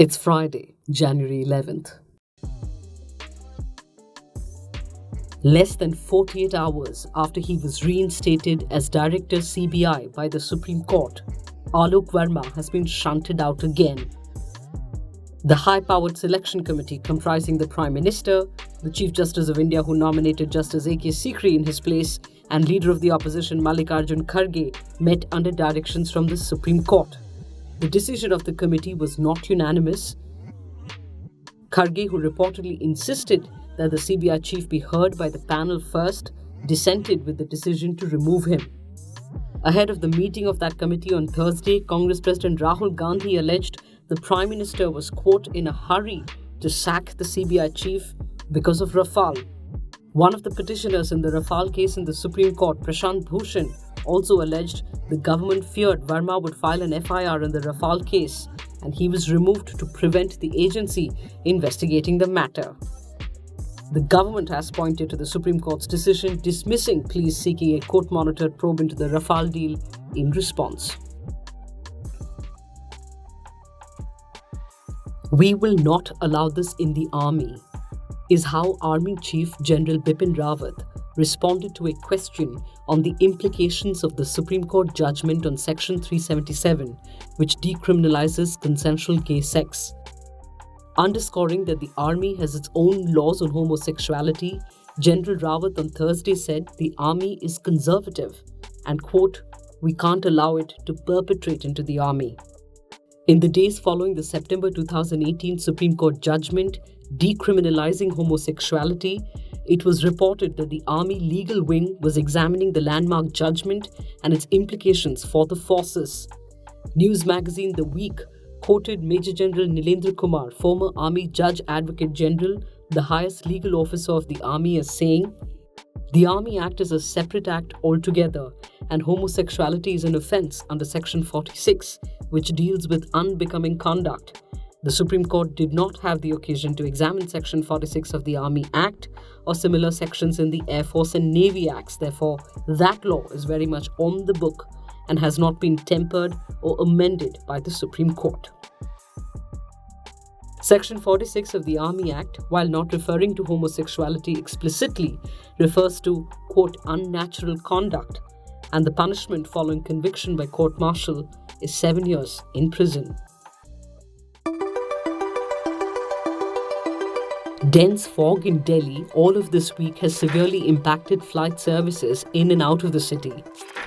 It's Friday, January 11th. Less than 48 hours after he was reinstated as Director CBI by the Supreme Court, Alok Verma has been shunted out again. The high-powered selection committee comprising the Prime Minister, the Chief Justice of India who nominated Justice A.K. Sikri in his place, and leader of the opposition Mallikarjun Kharge met under directions from the Supreme Court. The decision of the committee was not unanimous. Kharge, who reportedly insisted that the CBI chief be heard by the panel first, dissented with the decision to remove him. Ahead of the meeting of that committee on Thursday, Congress President Rahul Gandhi alleged the Prime Minister was, quote, in a hurry to sack the CBI chief because of Rafale. One of the petitioners in the Rafale case in the Supreme Court, Prashant Bhushan, also alleged the government feared Verma would file an FIR in the Rafale case, and he was removed to prevent the agency investigating the matter. The government has pointed to the Supreme Court's decision dismissing pleas seeking a court-monitored probe into the Rafale deal in response. We will not allow this in the army, is how Army Chief General Bipin Rawat responded to a question on the implications of the Supreme Court judgment on Section 377, which decriminalizes consensual gay sex. Underscoring that the army has its own laws on homosexuality, General Rawat on Thursday said the army is conservative and, quote, we can't allow it to perpetrate into the army. In the days following the September 2018 Supreme Court judgment decriminalizing homosexuality, it was reported that the Army legal wing was examining the landmark judgment and its implications for the forces. News magazine The Week quoted Major General Nilendra Kumar, former Army Judge Advocate General, the highest legal officer of the Army, as saying, "The Army Act is a separate act altogether, and homosexuality is an offence under Section 46, which deals with unbecoming conduct. The Supreme Court did not have the occasion to examine Section 46 of the Army Act or similar sections in the Air Force and Navy Acts. Therefore, that law is very much on the book and has not been tempered or amended by the Supreme Court." Section 46 of the Army Act, while not referring to homosexuality explicitly, refers to, quote, unnatural conduct, and the punishment following conviction by court-martial is 7 years in prison. Dense fog in Delhi all of this week has severely impacted flight services in and out of the city.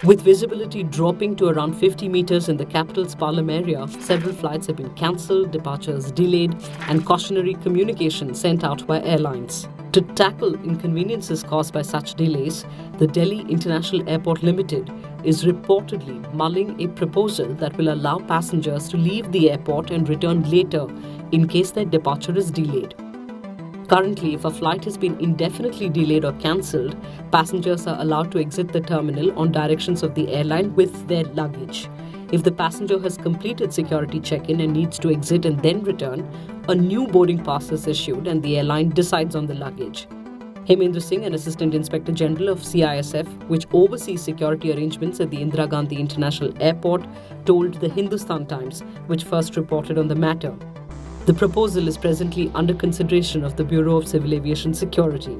With visibility dropping to around 50 meters in the capital's Palam area, several flights have been cancelled, departures delayed, and cautionary communication sent out by airlines. To tackle inconveniences caused by such delays, the Delhi International Airport Limited is reportedly mulling a proposal that will allow passengers to leave the airport and return later in case their departure is delayed. Currently, if a flight has been indefinitely delayed or cancelled, passengers are allowed to exit the terminal on directions of the airline with their luggage. If the passenger has completed security check-in and needs to exit and then return, a new boarding pass is issued and the airline decides on the luggage. Hemendra Singh, an Assistant Inspector General of CISF, which oversees security arrangements at the Indira Gandhi International Airport, told the Hindustan Times, which first reported on the matter. The proposal is presently under consideration of the Bureau of Civil Aviation Security.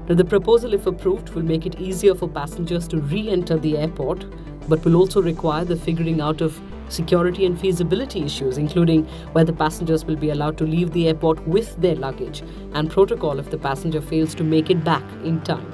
Now, the proposal, if approved, will make it easier for passengers to re-enter the airport, but will also require the figuring out of security and feasibility issues, including whether passengers will be allowed to leave the airport with their luggage, and protocol if the passenger fails to make it back in time.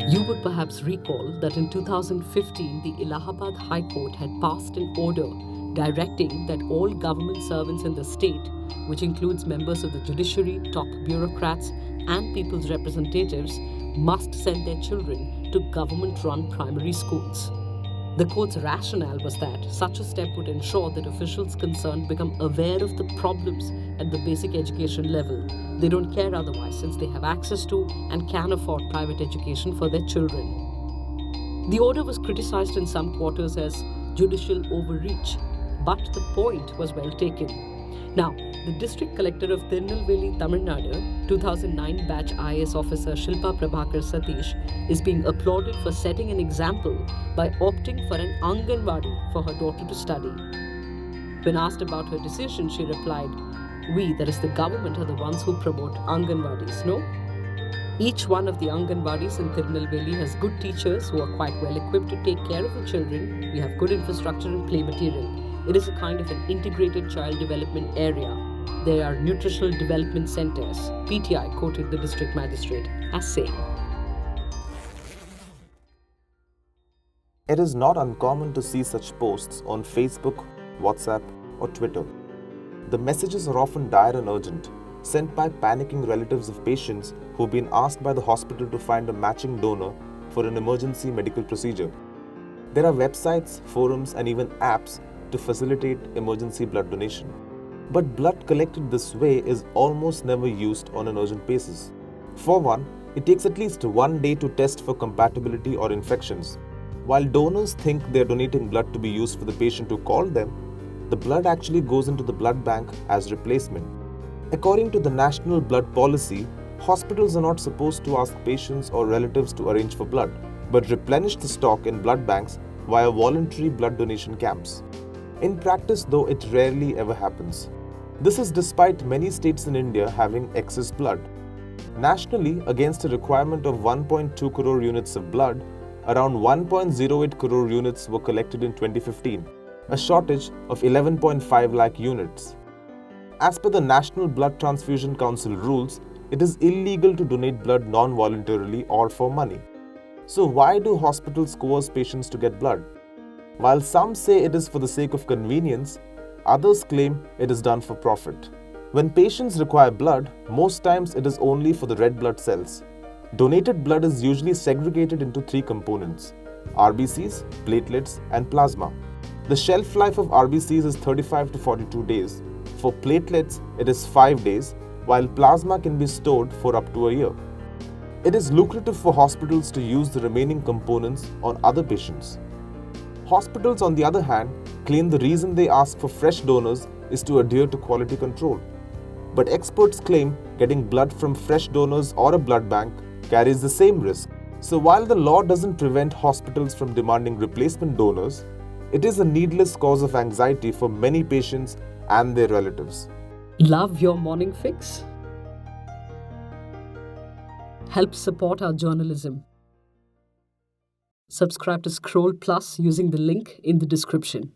You would perhaps recall that in 2015, the Allahabad High Court had passed an order directing that all government servants in the state, which includes members of the judiciary, top bureaucrats, and people's representatives, must send their children to government-run primary schools. The court's rationale was that such a step would ensure that officials concerned become aware of the problems at the basic education level. They don't care otherwise, since they have access to and can afford private education for their children. The order was criticized in some quarters as judicial overreach, but the point was well taken. Now, The District Collector of Tirunelveli, Tamil Nadu, 2009 batch IAS officer Shilpa Prabhakar Satish is being applauded for setting an example by opting for an anganwadi for her daughter to study. When asked about her decision, she replied, "We, that is the government, are the ones who promote anganwadis, no?" Each one of the anganwadis in Tirunelveli has good teachers who are quite well equipped to take care of the children. We have good infrastructure and play material. It is a kind of an integrated child development area. There are nutritional development centers. PTI quoted the district magistrate as saying, It is not uncommon to see such posts on Facebook, WhatsApp, or Twitter. The messages are often dire and urgent, sent by panicking relatives of patients who've been asked by the hospital to find a matching donor for an emergency medical procedure. There are websites, forums, and even apps to facilitate emergency blood donation. But blood collected this way is almost never used on an urgent basis. For one, it takes at least 1 day to test for compatibility or infections. While donors think they are donating blood to be used for the patient who called them, the blood actually goes into the blood bank as replacement. According to the National Blood Policy, hospitals are not supposed to ask patients or relatives to arrange for blood, but replenish the stock in blood banks via voluntary blood donation camps. In practice, though, it rarely ever happens. This is despite many states in India having excess blood. Nationally, against a requirement of 1.2 crore units of blood, around 1.08 crore units were collected in 2015, a shortage of 11.5 lakh units. As per the National Blood Transfusion Council rules, it is illegal to donate blood non-voluntarily or for money. So why do hospitals coerce patients to get blood? While some say it is for the sake of convenience, others claim it is done for profit. When patients require blood, most times it is only for the red blood cells. Donated blood is usually segregated into 3 components: RBCs, platelets, and plasma. The shelf life of RBCs is 35 to 42 days. For platelets, it is 5 days, while plasma can be stored for up to a year. It is lucrative for hospitals to use the remaining components on other patients. Hospitals, on the other hand, claim the reason they ask for fresh donors is to adhere to quality control. But experts claim getting blood from fresh donors or a blood bank carries the same risk. So while the law doesn't prevent hospitals from demanding replacement donors, it is a needless cause of anxiety for many patients and their relatives. love your morning fix? Help support our journalism. Subscribe to Scroll Plus using the link in the description.